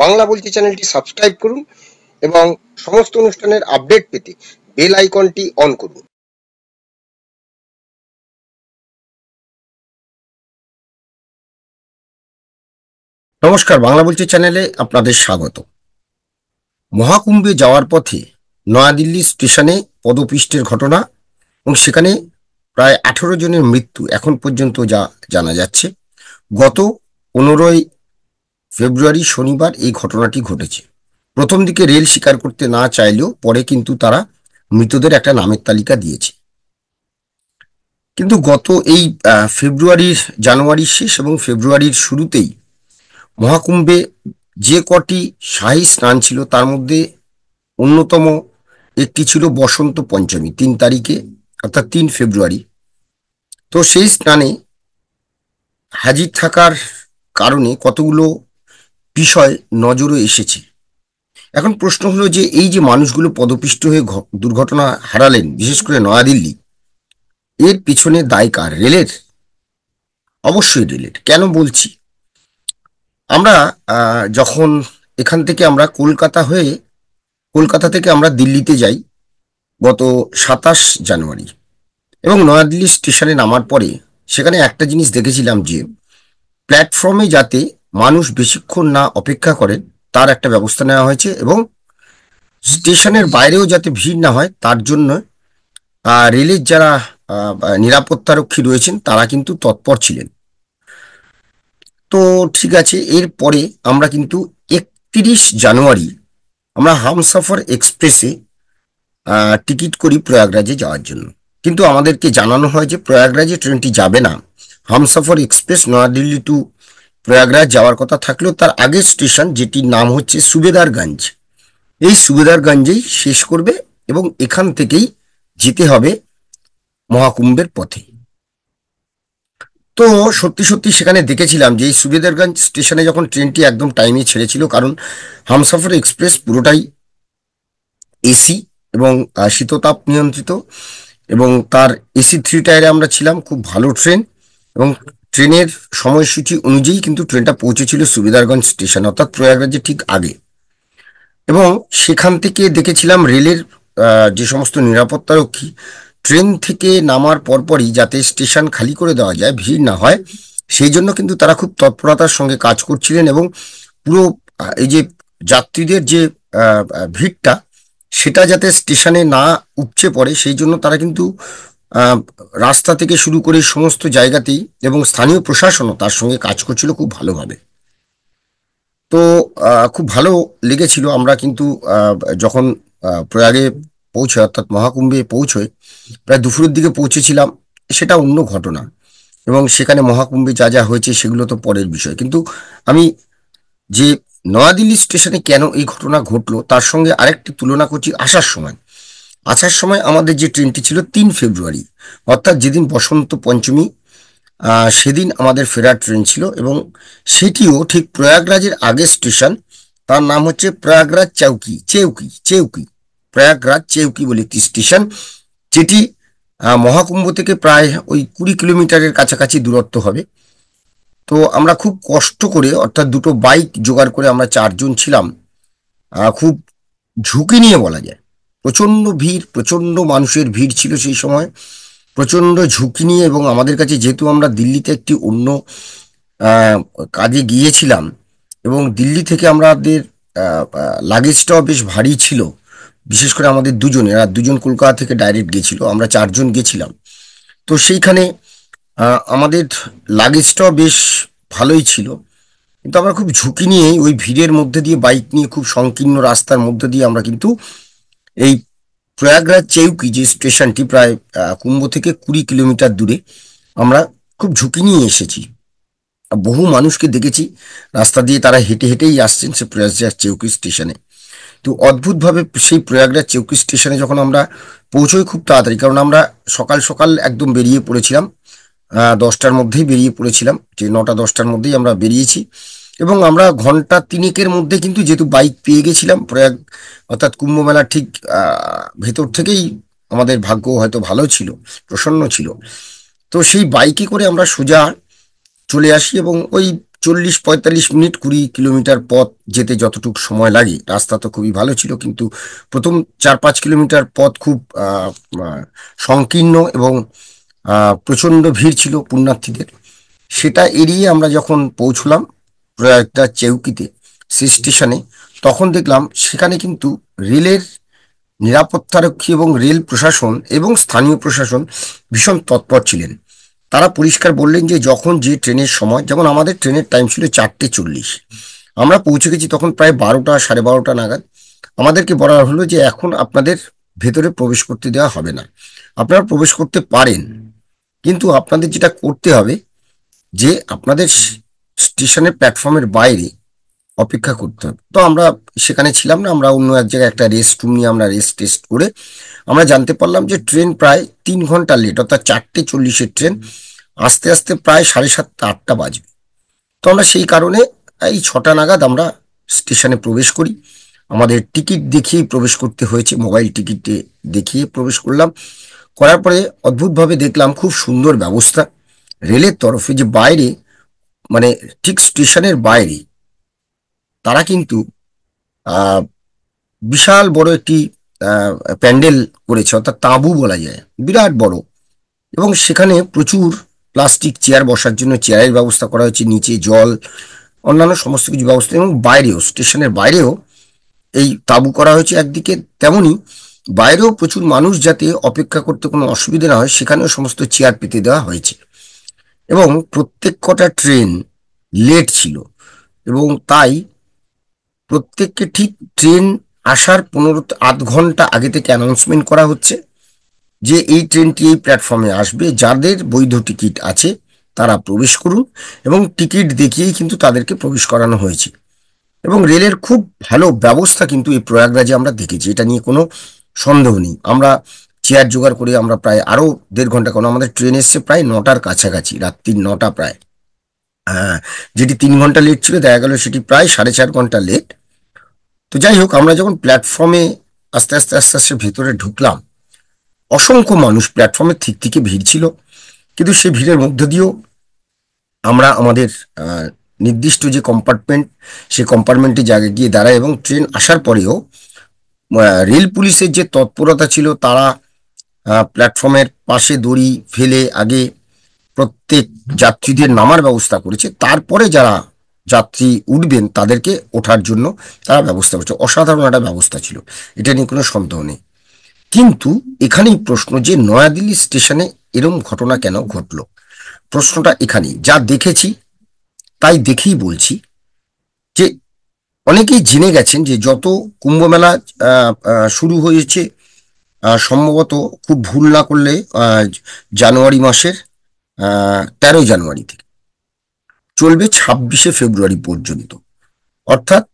বাংলা বলছি চ্যানেলটি সাবস্ক্রাইব করুন এবং সমস্ত অনুষ্ঠানের আপডেট পেতে বেল আইকনটি অন করুন। নমস্কার, বাংলা বলছি চ্যানেলে আপনাদের স্বাগত। মহাকুম্ভে যাওয়ার পথে নয়াদিল্লি স্টেশনে পদপিষ্টের ঘটনা এবং সেখানে প্রায় 18 জনের মৃত্যু এখন পর্যন্ত যা জানা যাচ্ছে। গত 15 ফেব্রুয়ারি শনিবার এই ঘটনাটি ঘটেছে। প্রথম দিকে রেল স্বীকার করতে না চাইলেও পরে কিন্তু তারা মৃতদের একটা নামের তালিকা দিয়েছে। কিন্তু গত এই জানুয়ারির শেষ এবং ফেব্রুয়ারির শুরুতেই মহাকুম্ভে যে কটি শাহী স্নান ছিল তার মধ্যে অন্যতম একটি ছিল বসন্ত পঞ্চমী 3 তারিখে, অর্থাৎ 3 ফেব্রুয়ারি। তো সেই স্নানে হাজির থাকার কারণে কতগুলো বিষয় নজরে এসেছে। এখন প্রশ্ন হলো যে এই যে মানুষগুলো পদপিষ্ট হয়ে দুর্ঘটনা হারালেন, বিশেষ করে নয়াদিল্লি, এর পিছনে দায় কার? রেলের? অবশ্যই রেলের। কেন বলছি? আমরা যখন এখান থেকে আমরা কলকাতা থেকে আমরা দিল্লিতে যাই গত 27 জানুয়ারি, এবং নয়াদিল্লি স্টেশনে নামার পরে সেখানে একটা জিনিস দেখেছিলাম যে প্ল্যাটফর্মে যাতে মানুষ বেশিক্ষণ না অপেক্ষা করেন তার একটা ব্যবস্থা নেওয়া হয়েছে, এবং স্টেশনের বাইরেও যাতে ভিড় না হয় তার জন্য রেলের যারা নিরাপত্তারক্ষী রয়েছেন তারা কিন্তু তৎপর ছিলেন। তো ঠিক আছে, এরপরে আমরা কিন্তু 31 জানুয়ারি আমরা হামসফর এক্সপ্রেসে টিকিট করি প্রয়াগরাজে যাওয়ার জন্য। কিন্তু আমাদেরকে জানানো হয় যে প্রয়াগরাজে ট্রেনটি যাবে না। হামসফর এক্সপ্রেস নয়াদিল্লি টু প্রয়াগরাজ যাওয়ার কথা থাকলেও তার আগের স্টেশন, যেটির নাম হচ্ছে সুবেদারগঞ্জ, এই সুবেদারগঞ্জেই শেষ করবে এবং এখান থেকেই যেতে হবে মহাকুম্ভের পথে। তো সত্যি সত্যি সেখানে দেখেছিলাম যে এই সুবেদারগঞ্জ স্টেশনে যখন ট্রেনটি একদম টাইমে ছেড়েছিল, কারণ হামসফর এক্সপ্রেস পুরোটাই এসি এবং শীততাপ নিয়ন্ত্রিত, এবং তার এসি 3 টায়ারে আমরা ছিলাম। খুব ভালো ট্রেন, এবং ট্রেনের সময়সূচি অনুযায়ী কিন্তু ট্রেনটা পৌঁছেছিল সুবেদারগঞ্জ স্টেশন, অর্থাৎ প্রয়াগরাজের ঠিক আগে। এবং সেখান থেকে দেখেছিলাম রেলের যে সমস্ত নিরাপত্তারক্ষী ট্রেন থেকে নামার পরপরই যাতে স্টেশন খালি করে দেওয়া যায়, ভিড় না হয়, সেই জন্য কিন্তু তারা খুব তৎপরতার সঙ্গে কাজ করছিলেন, এবং পুরো এই যে যাত্রীদের যে ভিড়টা সেটা যাতে স্টেশনে না উপচে পড়ে সেই জন্য তারা কিন্তু রাস্তা থেকে শুরু করে সমস্ত জায়গাতেই, এবং স্থানীয় প্রশাসনও তার সঙ্গে কাজ করছিল খুব ভালোভাবে। তো খুব ভালো লেগেছিল। আমরা কিন্তু যখন প্রয়াগে পৌঁছায়, অর্থাৎ মহাকুম্ভে পৌঁছয়, প্রায় দুপুরের দিকে পৌঁছেছিলাম, সেটা অন্য ঘটনা, এবং সেখানে মহাকুম্ভে যা যা হয়েছে সেগুলো তো পরের বিষয়। কিন্তু আমি যে নয়াদিল্লি স্টেশনে কেন এই ঘটনা ঘটলো তার সঙ্গে আরেকটি তুলনা করছি। আসার সময় আমাদের যে ট্রেনটি ছিল 3 ফেব্রুয়ারি, অর্থাৎ যেদিন বসন্ত পঞ্চমী, সেদিন আমাদের ফেরার ট্রেন ছিল, এবং সেটিও ঠিক প্রয়াগরাজের আগের স্টেশন, তার নাম হচ্ছে প্রয়াগরাজ চেউকি প্রয়াগরাজ চেউকি বলে একটি স্টেশন, যেটি মহাকুম্ভ থেকে প্রায় ওই 20 কিলোমিটারের কাছাকাছি দূরত্ব হবে। তো আমরা খুব কষ্ট করে, অর্থাৎ দুটো বাইক জোগাড় করে আমরা 4 জন ছিলাম, খুব ঝুঁকি নিয়ে বলা যায়। প্রচন্ড ভিড়, প্রচন্ড মানুষের ভিড় ছিল সেই সময়, প্রচন্ড ঝুঁকি নিয়ে। এবং আমাদের কাছে যেহেতু আমরা দিল্লিতে একটি অন্য কাজে গিয়েছিলাম, এবং দিল্লি থেকে আমাদের লাগেজটাও বেশ ভারী ছিল, বিশেষ করে আমাদের দুজনের, আর দুজন কলকাতা থেকে ডাইরেক্ট গেছিল, আমরা 4 জন গেছিলাম। তো সেইখানে আমাদের লাগেজটাও বেশ ভালোই ছিল, কিন্তু আমরা খুব ঝুঁকি নিয়ে ওই ভিড়ের মধ্যে দিয়ে বাইক নিয়ে খুব সংকীর্ণ রাস্তার মধ্যে দিয়ে আমরা কিন্তু এই প্রয়াগরাজ চেউকি যে স্টেশনটি প্রায় কুম্ভ থেকে 20 কিলোমিটার দূরে, আমরা খুব ঝুঁকি নিয়ে এসেছি। বহু মানুষকে দেখেছি রাস্তা দিয়ে, তারা হেঁটে হেঁটেই আসছেন সে প্রয়াগরাজ চেউকি স্টেশনে। তো অদ্ভুতভাবে সেই প্রয়াগরাজ চেউকি স্টেশনে যখন আমরা পৌঁছই খুব তাড়াতাড়ি, কারণ আমরা সকাল সকাল একদম বেরিয়ে পড়েছিলাম, 10টার মধ্যেই বেরিয়ে পড়েছিলাম, যে 9টা 10টার মধ্যেই আমরা বেরিয়েছি, এবং আমরা ঘন্টা 3-এর মধ্যে কিন্তু যেহেতু বাইক পেয়ে গেছিলাম প্রয়াগ, অর্থাৎ কুম্ভ মেলার ঠিক ভেতর থেকেই, আমাদের ভাগ্য হয়তো ভালো ছিল, প্রসন্ন ছিল। তো সেই বাইকে করে আমরা সোজা চলে আসি, এবং ওই 40-45 মিনিট, 20 কিলোমিটার পথ যেতে যতটুকু সময় লাগে। রাস্তা তো খুবই ভালো ছিল, কিন্তু প্রথম 4-5 কিলোমিটার পথ খুব আহ, সংকীর্ণ এবং প্রচন্ড ভিড় ছিল পুণ্যার্থীদের। সেটা এড়িয়ে আমরা যখন পৌঁছলাম প্রয়াগরাজ চেউকিতে, সেই স্টেশনে, তখন দেখলাম সেখানে কিন্তু রেলের নিরাপত্তারক্ষী এবং রেল প্রশাসন এবং স্থানীয় প্রশাসন ভীষণ তৎপর ছিলেন। তারা পরিষ্কার বললেন যে যখন যে ট্রেনের সময়, যেমন আমাদের ট্রেনের টাইম ছিল 4:40, আমরা পৌঁছে গেছি তখন প্রায় 12টা, 12:30 নাগাদ। আমাদেরকে বলা হলো যে এখন আপনাদের ভেতরে প্রবেশ করতে দেওয়া হবে না, আপনারা প্রবেশ করতে পারেন, কিন্তু আপনাদের যেটা করতে হবে যে আপনাদের স্টেশনের প্ল্যাটফর্মের বাইরে অপেক্ষা করতে হবে। তো আমরা সেখানে ছিলাম না, আমরা অন্য এক জায়গায় একটা রেস্ট রুম নিয়ে আমরা রেস্ট টেস্ট করে আমরা জানতে পারলাম যে ট্রেন প্রায় 3 ঘন্টা লেট, অর্থাৎ 4:40-এর ট্রেন আস্তে আস্তে প্রায় 7:30-8টা বাজবে। তো আমরা সেই কারণে এই 6টা নাগাদ আমরা স্টেশনে প্রবেশ করি। আমাদের টিকিট দেখিয়েই প্রবেশ করতে হয়েছে, মোবাইল টিকিটে দেখিয়ে প্রবেশ করলাম। করার পরে অদ্ভুতভাবে দেখলাম খুব সুন্দর ব্যবস্থা রেলের তরফে, যে বাইরে, মানে ঠিক স্টেশনের বাইরে তারা কিন্তু আহ বিশাল বড় একটি আহ প্যান্ডেল করেছে, অর্থাৎ তাঁবু বলা যায়, বিরাট বড়। এবং সেখানে প্রচুর প্লাস্টিক চেয়ার, বসার জন্য চেয়ারের ব্যবস্থা করা হয়েছে, নিচে জল, অন্যান্য সমস্ত কিছু ব্যবস্থা, এবং বাইরেও, স্টেশনের বাইরেও এই তাঁবু করা হয়েছে একদিকে, তেমনি বাইরেও প্রচুর মানুষ যাতে অপেক্ষা করতে কোনো অসুবিধা না হয় সেখানেও সমস্ত চেয়ার পেতে দেওয়া হয়েছে। এবং প্রত্যেক কটা ট্রেন লেট ছিল, এবং তাই প্রত্যেককে ঠিক ট্রেন আসার 15-8 ঘন্টা আগে থেকে অ্যানাউন্সমেন্ট করা হচ্ছে যে এই ট্রেনটি এই প্ল্যাটফর্মে আসবে, যাদের বৈধ টিকিট আছে তারা প্রবেশ করুন। এবং টিকিট দেখিয়েই কিন্তু তাদেরকে প্রবেশ করানো হয়েছে। এবং রেলের খুব ভালো ব্যবস্থা কিন্তু এই প্রয়াগরাজে আমরা দেখেছি, এটা নিয়ে কোনো সন্দেহ নেই। আমরা চেয়ার জোগাড় করে আমরা প্রায় আরো 1.5 ঘন্টা, কারণ আমাদের ট্রেন এসছে প্রায় 9টার কাছাকাছি, রাত্রি 9টা প্রায়। হ্যাঁ, যেটি 3 ঘন্টা লেট ছিল দেখা গেল সেটি প্রায় 4.5 ঘন্টা লেট। তো যাই হোক, আমরা যখন প্ল্যাটফর্মে আস্তে আস্তে আস্তে আস্তে ভেতরে ঢুকলাম, অসংখ্য মানুষ প্ল্যাটফর্মে ঠিক থেকে ভিড় ছিল, কিন্তু সেই ভিড়ের মধ্য দিয়েও আমরা আমাদের আহ, নির্দিষ্ট যে কম্পার্টমেন্ট, সেই কম্পার্টমেন্টে জায়গায় গিয়ে দাঁড়াই। এবং ট্রেন আসার পরেও রেল পুলিশের যে তৎপরতা ছিল, তারা প্ল্যাটফর্মের পাশে দড়ি ফেলে আগে প্রত্যেক যাত্রীদের নামার ব্যবস্থা করেছে, তারপরে যারা যাত্রী উঠবেন তাদেরকে ওঠার জন্য তারা ব্যবস্থা করেছে। অসাধারণ একটা ব্যবস্থা ছিল, এটা নিয়ে কোনো সন্দেহ নেই। কিন্তু এখানেই প্রশ্ন যে নয়াদিল্লি স্টেশনে এরম ঘটনা কেন ঘটলো, প্রশ্নটা এখানেই। যা দেখেছি তাই দেখেই বলছি যে অনেকেই জেনে গেছেন যে যত কুম্ভ মেলা শুরু হয়েছে, সম্ভবত খুব ভুল না করলে জানুয়ারি মাসের 13 জানুয়ারি থেকে চলবে 26শে ফেব্রুয়ারি পর্যন্ত, অর্থাৎ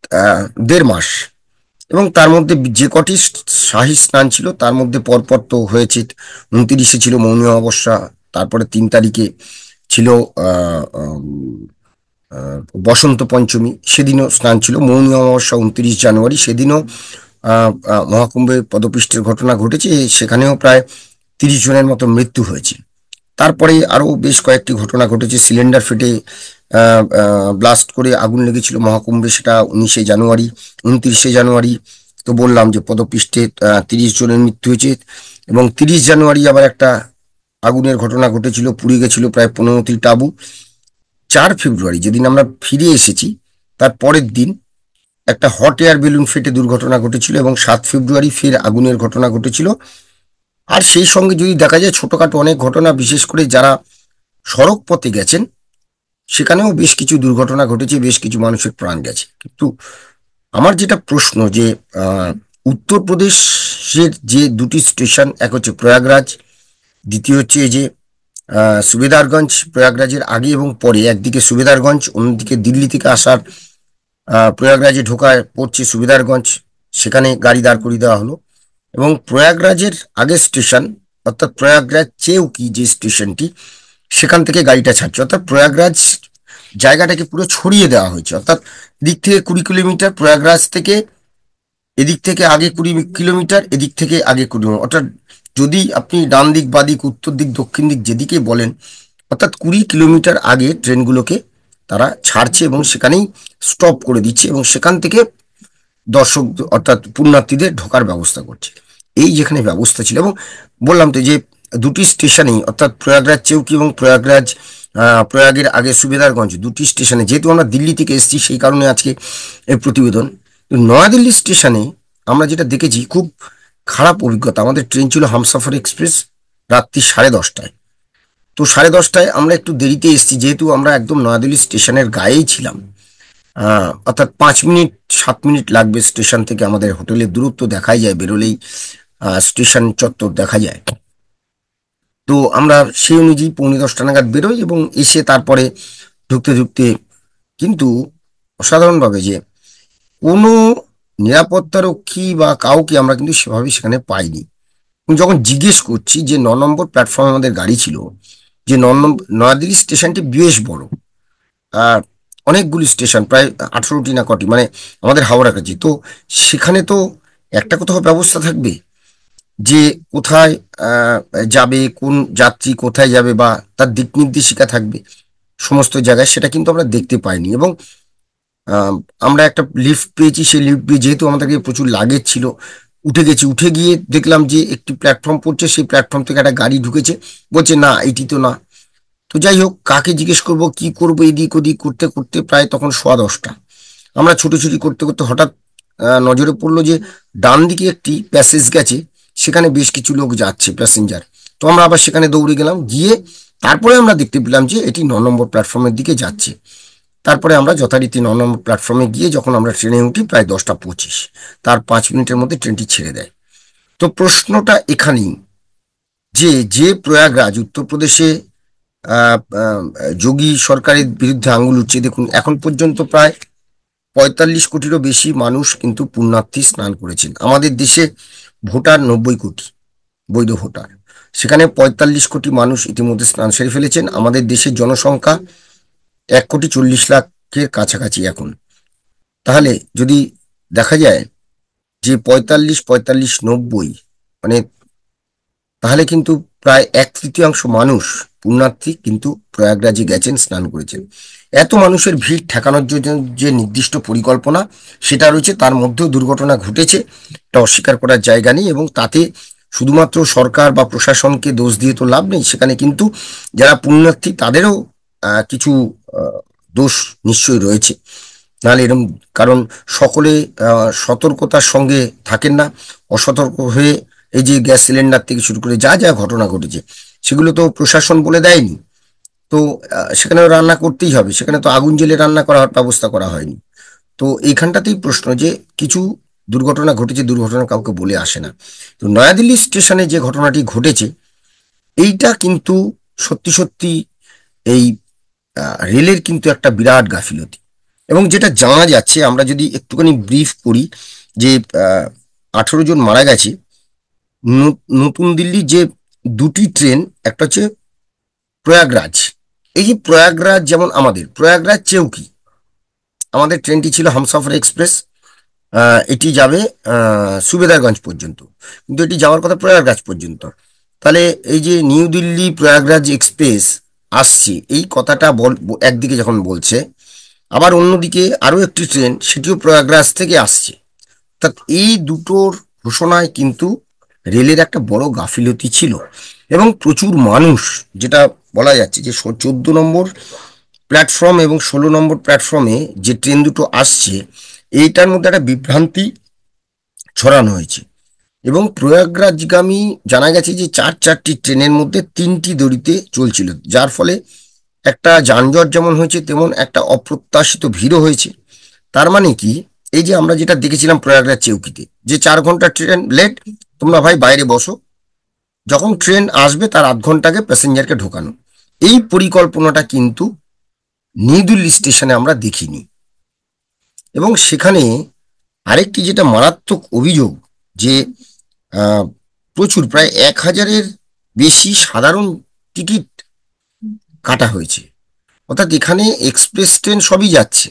1.5 মাস। এবং তার মধ্যে যে কটি শাহী স্নান ছিল তার মধ্যে পরপর তো হয়েছে। 29-এ ছিল মৌনী অমাবস্যা, তারপরে 3 তারিখে ছিল আহ উম, আহ, বসন্ত পঞ্চমী, সেদিনও স্নান ছিল। মৌনী অমাবস্যা 29 জানুয়ারি, সেদিনও মহাকুম্ভে পদপিষ্টের ঘটনা ঘটেছে, সেখানেও প্রায় 30 জনের মতো মৃত্যু হয়েছে। তারপরে আরো বেশ কয়েকটি ঘটনা ঘটেছে, সিলিন্ডার ফেটে ব্লাস্ট করে আগুন লেগেছিল মহাকুম্ভে, সেটা 19শে জানুয়ারি। 29শে জানুয়ারি তো বললাম যে পদপিষ্টে 30 জনের মৃত্যু হয়েছে। এবং 30 জানুয়ারি আবার একটা আগুনের ঘটনা ঘটেছিল, পুড়ে গেছিল প্রায় 15টি তাঁবু। 4 ফেব্রুয়ারি যেদিন আমরা ফিরে এসেছি তার পরের দিন একটা হট এয়ার বেলুন ফেটে দুর্ঘটনা ঘটেছিল, এবং 7 ফেব্রুয়ারি ফের আগুনের ঘটনা ঘটেছিল। আর সেই সঙ্গে যদি দেখা যায় ছোটখাটো অনেক ঘটনা, বিশেষ করে যারা সড়ক পথে গেছেন সেখানেও বেশ কিছু দুর্ঘটনা ঘটেছে, বেশ কিছু মানুষের প্রাণ গেছে। কিন্তু আমার যেটা প্রশ্ন যে উত্তরপ্রদেশের যে দুটি স্টেশন, এক হচ্ছে প্রয়াগরাজ, দ্বিতীয় হচ্ছে এই যে সুবেদারগঞ্জ, প্রয়াগরাজের আগে এবং পরে একদিকে সুবেদারগঞ্জ, অন্যদিকে দিল্লি থেকে আসার প্রয়াগরাজে ঢোকায় পড়ছে সুবেদারগঞ্জ, সেখানে গাড়ি দাঁড় করিয়ে দেওয়া হলো। এবং প্রয়াগরাজের আগের স্টেশন, অর্থাৎ প্রয়াগরাজ চেউকি যে স্টেশনটি, সেখান থেকে গাড়িটা ছাড়ছে, অর্থাৎ প্রয়াগরাজ জায়গাটাকে পুরো ছড়িয়ে দেওয়া হয়েছে। অর্থাৎ এদিক থেকে 20 কিলোমিটার প্রয়াগরাজ থেকে, এদিক থেকে আগে 20 কিলোমিটার, এদিক থেকে আগে 20, অর্থাৎ যদি আপনি ডান দিক, বাদিক, উত্তর দিক, দক্ষিণ দিক যেদিকে বলেন, অর্থাৎ 20 কিলোমিটার আগে ট্রেনগুলোকে তারা ছাড়ছে এবং সেখানেই স্টপ করে দিচ্ছে এবং সেখান থেকে দর্শক অর্থাৎ পুণ্যার্থীদের ঢোকার ব্যবস্থা করছে। এই যেখানে ব্যবস্থা ছিল, এবং বললাম তো যে দুটি স্টেশনেই অর্থাৎ প্রয়াগরাজ চেউকি এবং প্রয়াগের আগে সুবেদারগঞ্জ, দুটি স্টেশনে, যেহেতু আমরা দিল্লি থেকে এসেছি সেই কারণে আজকে এই প্রতিবেদন। নয়াদিল্লি স্টেশনে আমরা যেটা দেখেছি, খুব খারাপ অভিজ্ঞতা। আমাদের ট্রেন ছিল হামসাফার এক্সপ্রেস রাত্রি 10:30টায়। তো 10:30টায় আমরা একটু দেরিতে এসেছি, যেহেতু আমরা একদম নয়াদিল্লি স্টেশনের গায়েই ছিলাম। অর্থাৎ 5 মিনিট 7 মিনিট লাগবে স্টেশন থেকে আমাদের হোটেলের দূরত্ব দেখাই যায়, বেরোলেই স্টেশন চত্বর দেখা যায়। তো আমরা সেই অনুযায়ী 9:45 নাগাদ বেরোই এবং এসে তারপরে ঢুকতে ঢুকতে কিন্তু অসাধারণভাবে যে কোনো নিরাপত্তারক্ষী বা কাউকে আমরা কিন্তু সেভাবে সেখানে পাইনি। যখন জিজ্ঞেস করছি যে 9 নম্বর প্ল্যাটফর্মে আমাদের গাড়ি ছিল, যে 9 নম্বর নয়াদিল্লি স্টেশনটি বেশ বড়, আর অনেকগুলি স্টেশন, প্রায় 18টি না কটি, মানে আমাদের হাওড়া কাছে তো। সেখানে তো একটা কোথাও ব্যবস্থা থাকবে যে কোথায় আহ, যাবে, কোন যাত্রী কোথায় যাবে, বা তার দিক নির্দেশিকা থাকবে সমস্ত জায়গায়। সেটা কিন্তু আমরা দেখতে পাইনি। এবং আহ, আমরা একটা লিফট পেয়েছি, সেই লিফট দিয়ে যেহেতু আমাদেরকে প্রচুর লাগেজ ছিল, উঠে গেছি। উঠে গিয়ে দেখলাম যে একটি প্ল্যাটফর্ম পড়ছে, সেই প্ল্যাটফর্ম থেকে একটা গাড়ি ঢুকেছে, বলছে না এটি তো না। তো যাই হোক, কাকে জিজ্ঞেস করব কি করব, এদিক ওদিক করতে করতে প্রায় তখন 10:15। আমরা ছুটোছুটি করতে করতে হঠাৎ নজরে পড়লো যে ডান দিকে একটি প্যাসেজ গেছে, সেখানে বেশ কিছু লোক যাচ্ছে প্যাসেঞ্জার। তো আমরা আবার সেখানে দৌড়ে গেলাম, গিয়ে তারপরে আমরা দেখতে পেলাম যে এটি 9 নম্বর প্ল্যাটফর্মের দিকে যাচ্ছে। তারপরে আমরা যথারীতি 9 নম্বর প্ল্যাটফর্মে গিয়ে যখন আমরা ট্রেনে উঠি প্রায় 10টা 25, তার 5 মিনিটের মধ্যে ট্রেনটি ছেড়ে দেয়। তো প্রশ্নটা এখানেই, যে যে প্রয়াগরাজ উত্তরপ্রদেশে যোগী সরকারের বিরুদ্ধে আঙুল উঠছে, দেখুন এখন পর্যন্ত প্রায় 45 কোটিরও বেশি মানুষ কিন্তু পুণ্যার্থী স্নান করেছেন। আমাদের দেশে ভোটার 90 কোটি, বৈধ ভোটার। সেখানে 45 কোটি মানুষ ইতিমধ্যে স্নান সেরে ফেলেছেন। আমাদের দেশের জনসংখ্যা 1,40,00,000-এর কাছাকাছি এখন। তাহলে যদি দেখা যায় যে 45, 45, 90, মানে তাহলে কিন্তু প্রায় 1/3 মানুষ পুণ্যার্থী কিন্তু প্রয়াগরাজে গেছেন, স্নান করেছেন। এত মানুষের ভিড় ঠেকানোর জন্য যে নির্দিষ্ট পরিকল্পনা সেটা রয়েছে, তার মধ্যেও দুর্ঘটনা ঘটেছে, এটা অস্বীকার করার জায়গা নেই। এবং তাতে শুধুমাত্র সরকার বা প্রশাসনকে দোষ দিয়ে তো লাভ নেই, সেখানে কিন্তু যারা পুণ্যার্থী তাদেরও কিছু আহ, দোষ নিশ্চয়ই রয়েছে। নাহলে এরকম, কারণ সকলে সতর্কতার সঙ্গে থাকেন না, অসতর্ক হয়ে এই যে গ্যাস সিলিন্ডার থেকে শুরু করে যা যা ঘটনা ঘটেছে সেগুলো তো প্রশাসন বলে দেয়নি। তো সেখানে রান্না করতেই হবে, সেখানে তো আগুন জ্বেলে রান্না করার ব্যবস্থা করা হয়নি। তো এইখানটাতেই প্রশ্ন যে কিছু দুর্ঘটনা ঘটেছে, দুর্ঘটনা কাউকে বলে আসে না। তো নয়াদিল্লি স্টেশনে যে ঘটনাটি ঘটেছে, এইটা কিন্তু সত্যি সত্যি এই রেলের কিন্তু একটা বিরাট গাফিলতি। এবং যেটা জানা যাচ্ছে, আমরা যদি একটুখানি ব্রিফ করি, যে 18 জন মারা গেছে। নতুন দিল্লি যে দুটি ট্রেন, একটা হচ্ছে প্রয়াগরাজ, এই যে প্রয়াগরাজ, যেমন আমাদের প্রয়াগরাজ চেউকি, আমাদের ট্রেনটি ছিল হামসফর এক্সপ্রেস। এটি যাবে সুবেদারগঞ্জ পর্যন্ত, কিন্তু এটি যাওয়ার কথা প্রয়াগরাজ পর্যন্ত। তাহলে এই যে নিউ দিল্লি প্রয়াগরাজ এক্সপ্রেস আসছে, এই কথাটা একদিকে যখন বলছে, আবার অন্যদিকে আরো একটি ট্রেন সেটিও প্রয়াগরাজ থেকে আসছে। অর্থাৎ এই দুটোর ঘোষণায় কিন্তু রেলের একটা বড় গাফিলতি ছিল। এবং প্রচুর মানুষ, যেটা বলা যাচ্ছে যে 14 নম্বর প্ল্যাটফর্ম এবং 16 নম্বর প্ল্যাটফর্মে যে ট্রেন দুটো আসছে, এইটার মধ্যে একটা বিভ্রান্তি ছড়ানো হয়েছে। এবং প্রয়াগরাজগামী জানা গেছে যে চারটি ট্রেনের মধ্যে 3টি দড়িতে চলছিল, যার ফলে একটা যানজট যেমন হয়েছে, তেমন একটা অপ্রত্যাশিত ভিড়ও হয়েছে। তার মানে কি, এই যে আমরা যেটা দেখেছিলাম প্রয়াগরাজ চেউকিতে, যে 4 ঘন্টা ট্রেন লেট, তোমরা ভাই বাইরে বসো, যখন ট্রেন আসবে তার আধ ঘন্টা আগে প্যাসেঞ্জারকে ঢোকানো, এই পরিকল্পনাটা কিন্তু নিউ দিল্লি স্টেশনে আমরা দেখিনি। এবং সেখানে আরেকটি যেটা মারাত্মক অভিযোগ, যে আহ, প্রচুর প্রায় 1,000-এর বেশি সাধারণ টিকিট কাটা হয়েছে। অর্থাৎ এখানে এক্সপ্রেস ট্রেন সবই যাচ্ছে,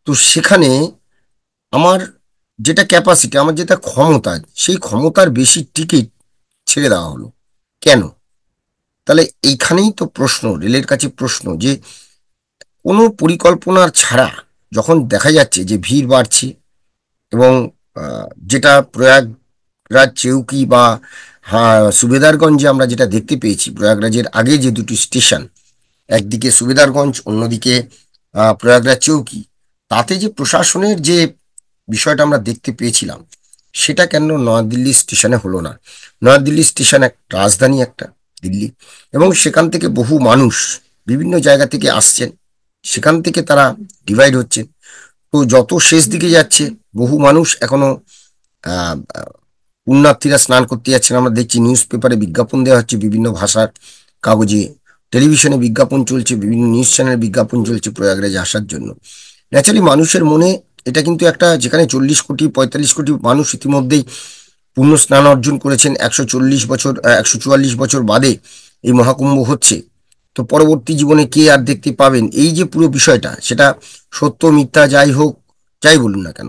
তো সেখানে আমার যেটা ক্যাপাসিটি, আমার যেটা ক্ষমতা, সেই ক্ষমতার বেশি টিকিট ছেড়ে দেওয়া হলো কেন? তাহলে এইখানেই তো প্রশ্ন, রেলের কাছে প্রশ্ন, যে কোনো পরিকল্পনার ছাড়া যখন দেখা যাচ্ছে যে ভিড় বাড়ছে এবং যেটা প্রয়াগরাজ চেউকি বা সুবেদারগঞ্জে আমরা যেটা দেখতে পেয়েছি, প্রয়াগরাজের আগে যে দুটি স্টেশন, একদিকে সুবেদারগঞ্জ, অন্যদিকে প্রয়াগরাজ চৌকি, তাতে যে প্রশাসনের যে বিষয়টা আমরা দেখতে পেয়েছিলাম, সেটা কেন নয়াদিল্লি স্টেশনে হলো না? নয়াদিল্লি স্টেশন এক রাজধানী একটা, দিল্লি, এবং সেখান থেকে বহু মানুষ বিভিন্ন জায়গা থেকে আসছেন, সেখান থেকে তারা ডিভাইড হচ্ছেন। তো যত শেষ দিকে যাচ্ছে, বহু মানুষ এখনো আহ পুণ্যার্থীরা স্নান করতে যাচ্ছেন। আমরা দেখছি নিউজ পেপারে বিজ্ঞাপন দেওয়া হচ্ছে, বিভিন্ন ভাষার কাগজে, টেলিভিশনে বিজ্ঞাপন চলছে, বিভিন্ন নিউজ চ্যানেলে বিজ্ঞাপন চলছে প্রয়াগরাজে আসার জন্য। ন্যাচারালি মানুষের মনে এটা কিন্তু একটা, যেখানে 40 কোটি 45 কোটি মানুষ ইতিমধ্যেই পুণ্য স্নান অর্জন করেছেন, 140 বছর 144 বছর বাদে এই মহাকুম্ভ হচ্ছে। তো পরবর্তী জীবনে কে আর দেখতে পাবেন, এই যে পুরো বিষয়টা, সেটা সত্য মিথ্যা যাই হোক, যাই বলুন না কেন,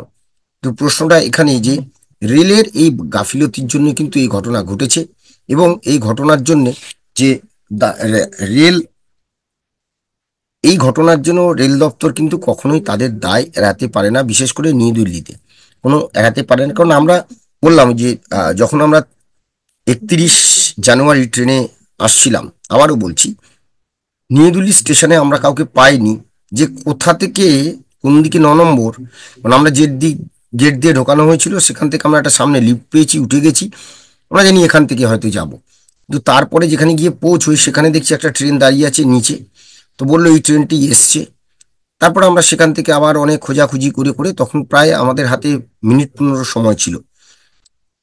তো প্রশ্নটা এখানেই যে রেলের এই গাফিলতির জন্য কিন্তু এই ঘটনা ঘটেছে। এবং এই ঘটনার জন্য যে রেল, এই ঘটনার জন্য রেল দপ্তর কিন্তু কখনোই তাদের দায় এড়াতে পারে না, বিশেষ করে নিউ দিল্লিতে কোনো এড়াতে পারে না। কারণ আমরা বললাম যে যখন আমরা 31 জানুয়ারি ট্রেনে আসছিলাম, আবারও বলছি, নিউ দিল্লি স্টেশনে আমরা কাউকে পাইনি যে কোথা থেকে কোন দিকে 9 নম্বর, মানে আমরা যে দিক গেট দিয়ে ঢোকানো হয়েছিল সেখান থেকে আমরা একটা সামনে লিফট পেয়েছি, উঠে গেছি, আমরা জানি এখান থেকে হয়তো যাব। কিন্তু তারপরে যেখানে গিয়ে পৌঁছই, সেখানে দেখছি একটা ট্রেন দাঁড়িয়ে আছে নিচে। তো বললো এই ট্রেনটি এসছে। তারপর আমরা সেখান থেকে আবার অনেক খোঁজাখুঁজি করে করে, তখন প্রায় আমাদের হাতে মিনিট 15 সময় ছিল।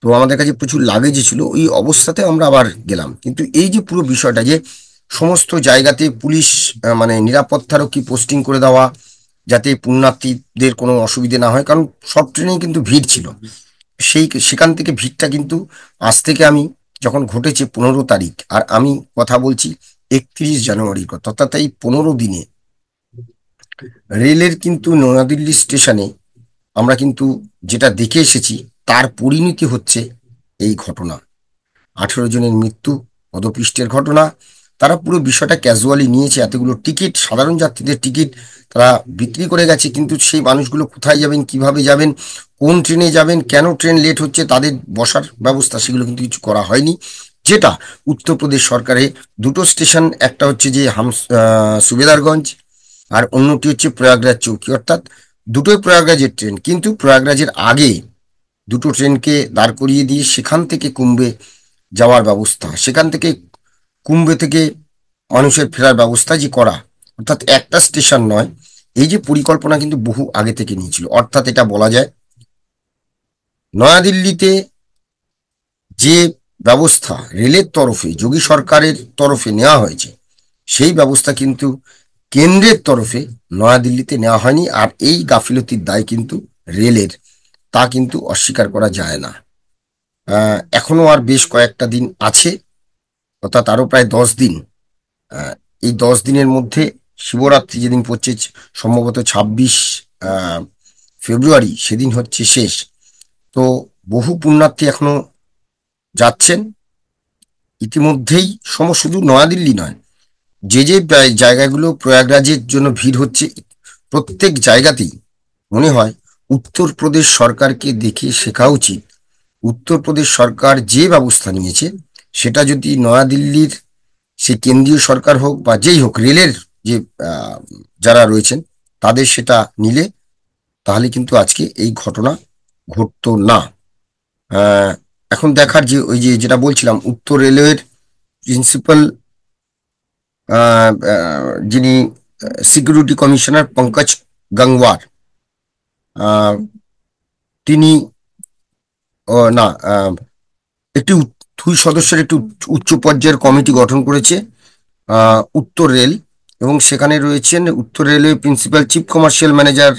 তো আমাদের কাছে প্রচুর লাগেজ ছিল, ওই অবস্থাতে আমরা আবার গেলাম। কিন্তু এই যে পুরো বিষয়টা, যে সমস্ত জায়গাতে পুলিশ মানে নিরাপত্তারক্ষী পোস্টিং করে দেওয়া, যাতে পুণ্যার্থীদের কোনো অসুবিধে না হয়, কারণ সব ট্রেনেই কিন্তু ভিড় ছিল। সেখান থেকে ভিড়টা কিন্তু আজ থেকে, আমি যখন ঘটেছে 15 তারিখ, আর আমি কথা বলছি 31 জানুয়ারির কথা, অর্থাৎ এই 15 দিনে রেলের কিন্তু নয়াদিল্লি স্টেশনে আমরা কিন্তু যেটা দেখে এসেছি, তার পরিণতি হচ্ছে এই ঘটনা। 18 জনের মৃত্যু, পদপিষ্টের ঘটনা। তারা পুরো বিষয়টা ক্যাজুয়ালি নিয়েছে, এতগুলো টিকিট, সাধারণ যাত্রীদের টিকিট তারা বিক্রি করে গেছে। কিন্তু সেই মানুষগুলো কোথায় যাবেন, কিভাবে যাবেন, কোন ট্রেনে যাবেন, কেন ট্রেন লেট হচ্ছে, তাদের বসার ব্যবস্থা, সেগুলো কিন্তু কিছু করা হয়নি। যেটা উত্তরপ্রদেশ সরকারে দুটো স্টেশন, একটা হচ্ছে যে সুবেদারগঞ্জ, আর অন্যটি হচ্ছে প্রয়াগরাজ চৌকি, অর্থাৎ দুটোই প্রয়াগরাজের ট্রেন, কিন্তু প্রয়াগরাজের আগে দুটো ট্রেনকে দাঁড় করিয়ে দিয়ে সেখান থেকে কুম্ভে যাওয়ার ব্যবস্থা, সেখান থেকে কুম্ভে থেকে মানুষের ফেরার ব্যবস্থা যে করা, অর্থাৎ একটা স্টেশন নয়, এই যে পরিকল্পনা কিন্তু বহু আগে থেকে নিয়েছিল। অর্থাৎ এটা বলা যায়, নয়াদিল্লিতে যে ব্যবস্থা রেলের তরফে, যোগী সরকারের তরফে নেওয়া হয়েছে, সেই ব্যবস্থা কিন্তু কেন্দ্রের তরফে নয়াদিল্লিতে নেওয়া হয়নি। আর এই গাফিলতির দায় কিন্তু রেলের, তা কিন্তু অস্বীকার করা যায় না। এখনো আর বেশ কয়েকটা দিন আছে, অর্থাৎ আরো প্রায় 10 দিন। আহ, এই 10 দিনের মধ্যে শিবরাত্রি যেদিন পড়ছে, সম্ভবত 26 ফেব্রুয়ারি, সেদিন হচ্ছে শেষ। তো বহু পুণ্যার্থী এখনো যাচ্ছেন ইতিমধ্যেই। শুধু নয়াদিল্লি নয়, যে যে জায়গাগুলো প্রয়াগরাজের জন্য ভিড় হচ্ছে, প্রত্যেক জায়গাতেই মনে হয় উত্তরপ্রদেশ সরকারকে দেখে শেখা উচিত। উত্তরপ্রদেশ সরকার যে ব্যবস্থা নিয়েছে, সেটা যদি নয়াদিল্লির সে কেন্দ্রীয় সরকার হোক বা যেই হোক, রেলের যে যারা রয়েছেন, তাদের সেটা নিলে, তাহলে কিন্তু আজকে এই ঘটনা ঘটতো না। আহ, এখন দেখার যে, ওই যে যেটা বলছিলাম, উত্তর রেলওয়ের প্রিন্সিপাল, যিনি সিকিউরিটি কমিশনার পঙ্কজ গাংওয়ার, আহ, তিনি না, একটি 2 সদস্যের একটি উচ্চ পর্যায়ের কমিটি গঠন করেছে উত্তর রেল, এবং সেখানে রয়েছেন উত্তর রেলের principal chief commercial manager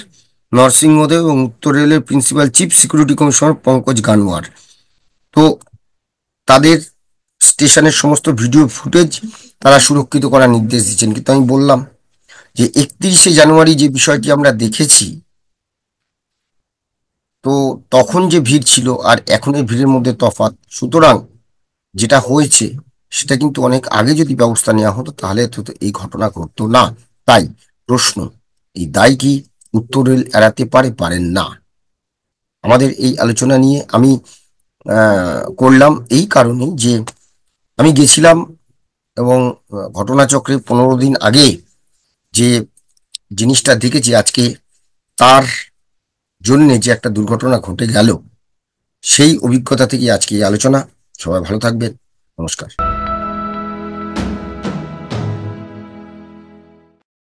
Narsinghdev এবং উত্তর রেলের principal chief security commissioner Pankaj Ganwar. তো তাদের স্টেশনের সমস্ত ভিডিও ফুটেজ তারা সুরক্ষিত করার নির্দেশ দিচ্ছেন। কিন্তু আমি বললাম যে 31 জানুয়ারি যে বিষয়টি আমরা দেখেছি, তো তখন যে ভিড় ছিল আর এখনের ভিড়ের মধ্যে তফাৎ। সুতরাং যেটা হয়েছে, সেটা কিন্তু অনেক আগে যদি ব্যবস্থা নেওয়া হতো, তাহলে তো এই ঘটনা ঘটতো না। তাই প্রশ্ন, এই দায় কি উত্তর এড়াতে পারেন না। আমাদের এই আলোচনা নিয়ে আমি করলাম এই কারণে যে আমি গেছিলাম এবং ঘটনাচক্রে 15 দিন আগে যে জিনিসটা দেখেছি, আজকে তার জন্য যে একটা দুর্ঘটনা ঘটে গেল, সেই অভিজ্ঞতা থেকে আজকে এই আলোচনা। সবাই ভালো থাকবেন। নমস্কার।